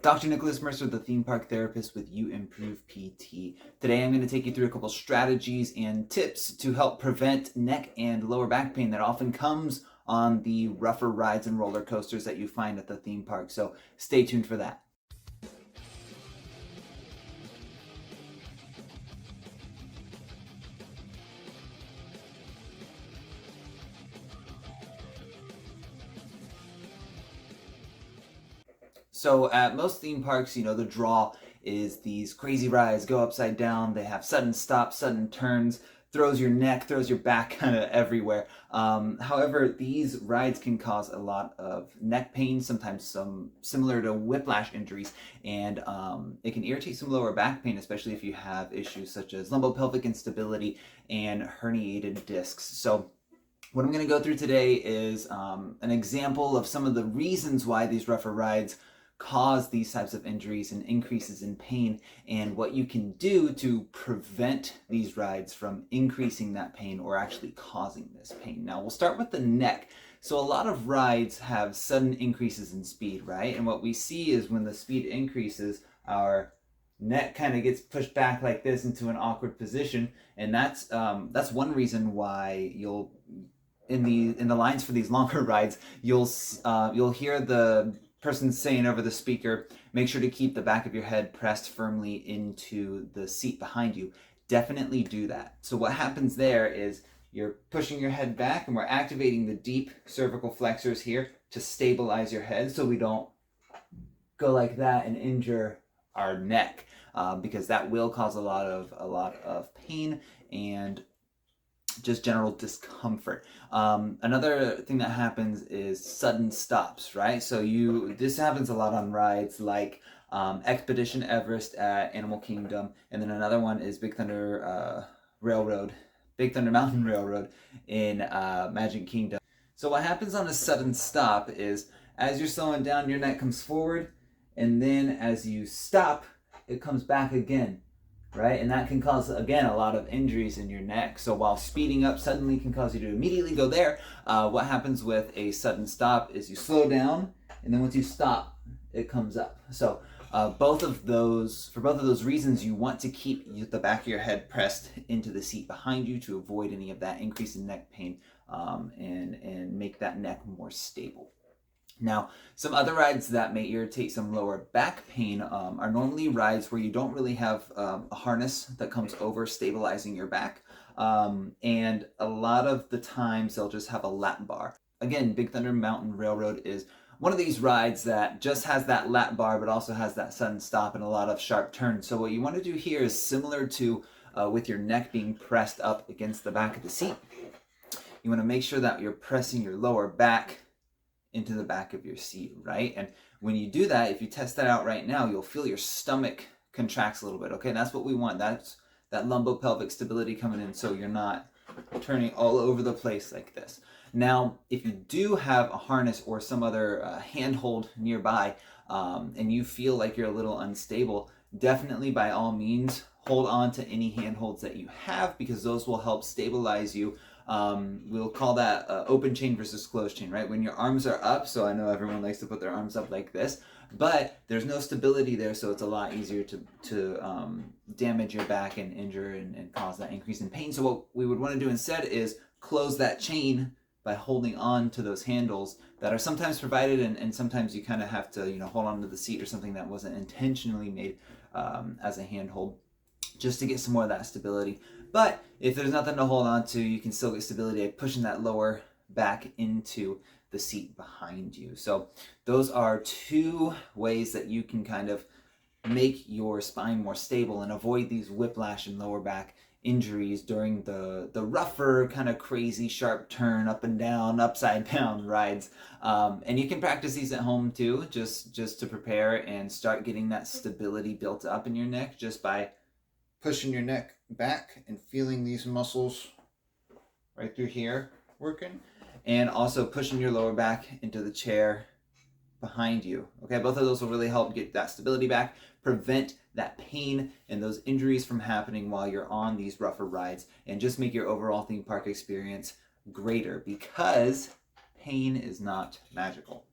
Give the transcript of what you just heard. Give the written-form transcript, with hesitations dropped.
Dr. Nicholas Mercer, the theme park therapist with You Improve PT. Today I'm going to take you through a couple strategies and tips to help prevent neck and lower back pain that often comes on the rougher rides and roller coasters that you find at the theme park. So stay tuned for that. So at most theme parks, the draw is these crazy rides, go upside down. They have sudden stops, sudden turns, throws your neck, throws your back kind of everywhere. However, these rides can cause a lot of neck pain, sometimes some similar to whiplash injuries, and it can irritate some lower back pain, especially if you have issues such as lumbopelvic instability and herniated discs. So what I'm going to go through today is an example of some of the reasons why these rougher rides cause these types of injuries and increases in pain, and what you can do to prevent these rides from increasing that pain or actually causing this pain. Now we'll start with the neck. So a lot of rides have sudden increases in speed, right? And what we see is when the speed increases, our neck kind of gets pushed back like this into an awkward position, and that's one reason why you'll in the lines for these longer rides, you'll hear the person saying over the speaker, make sure to keep the back of your head pressed firmly into the seat behind you. Definitely do that. So what happens there is you're pushing your head back, and we're activating the deep cervical flexors here to stabilize your head so we don't go like that and injure our neck, because that will cause a lot of pain and just general discomfort. Another thing that happens is sudden stops, right? So this happens a lot on rides like Expedition Everest at Animal Kingdom, and then another one is Big Thunder Mountain Railroad in Magic Kingdom. So what happens on a sudden stop is as you're slowing down, your neck comes forward, and then as you stop, it comes back again. Right? And that can cause, again, a lot of injuries in your neck. So while speeding up suddenly can cause you to immediately go there, what happens with a sudden stop is you slow down, and then once you stop, it comes up. So for both of those reasons, you want to keep the back of your head pressed into the seat behind you to avoid any of that increase in neck pain, and make that neck more stable. Now, some other rides that may irritate some lower back pain are normally rides where you don't really have a harness that comes over stabilizing your back. And a lot of the times they'll just have a lap bar. Again, Big Thunder Mountain Railroad is one of these rides that just has that lap bar but also has that sudden stop and a lot of sharp turns. So what you want to do here is similar to with your neck being pressed up against the back of the seat. You want to make sure that you're pressing your lower back into the back of your seat, right? And when you do that, if you test that out right now, you'll feel your stomach contracts a little bit, okay? That's what we want. That's that lumbopelvic stability coming in so you're not turning all over the place like this. Now, if you do have a harness or some other handhold nearby, and you feel like you're a little unstable, definitely by all means hold on to any handholds that you have, because those will help stabilize you. We'll call that open chain versus closed chain, right? When your arms are up, so I know everyone likes to put their arms up like this, but there's no stability there, so it's a lot easier to damage your back and injure and cause that increase in pain. So what we would want to do instead is close that chain by holding on to those handles that are sometimes provided, and sometimes you kind of have to hold on to the seat or something that wasn't intentionally made as a handhold, just to get some more of that stability. But if there's nothing to hold on to, you can still get stability by pushing that lower back into the seat behind you. So those are two ways that you can kind of make your spine more stable and avoid these whiplash and lower back injuries during the rougher, kind of crazy, sharp turn, up and down, upside down rides. And you can practice these at home too, just to prepare and start getting that stability built up in your neck just by pushing your neck back and feeling these muscles right through here working, and also pushing your lower back into the chair behind you. Okay, both of those will really help get that stability back, prevent that pain and those injuries from happening while you're on these rougher rides, and just make your overall theme park experience greater, because pain is not magical.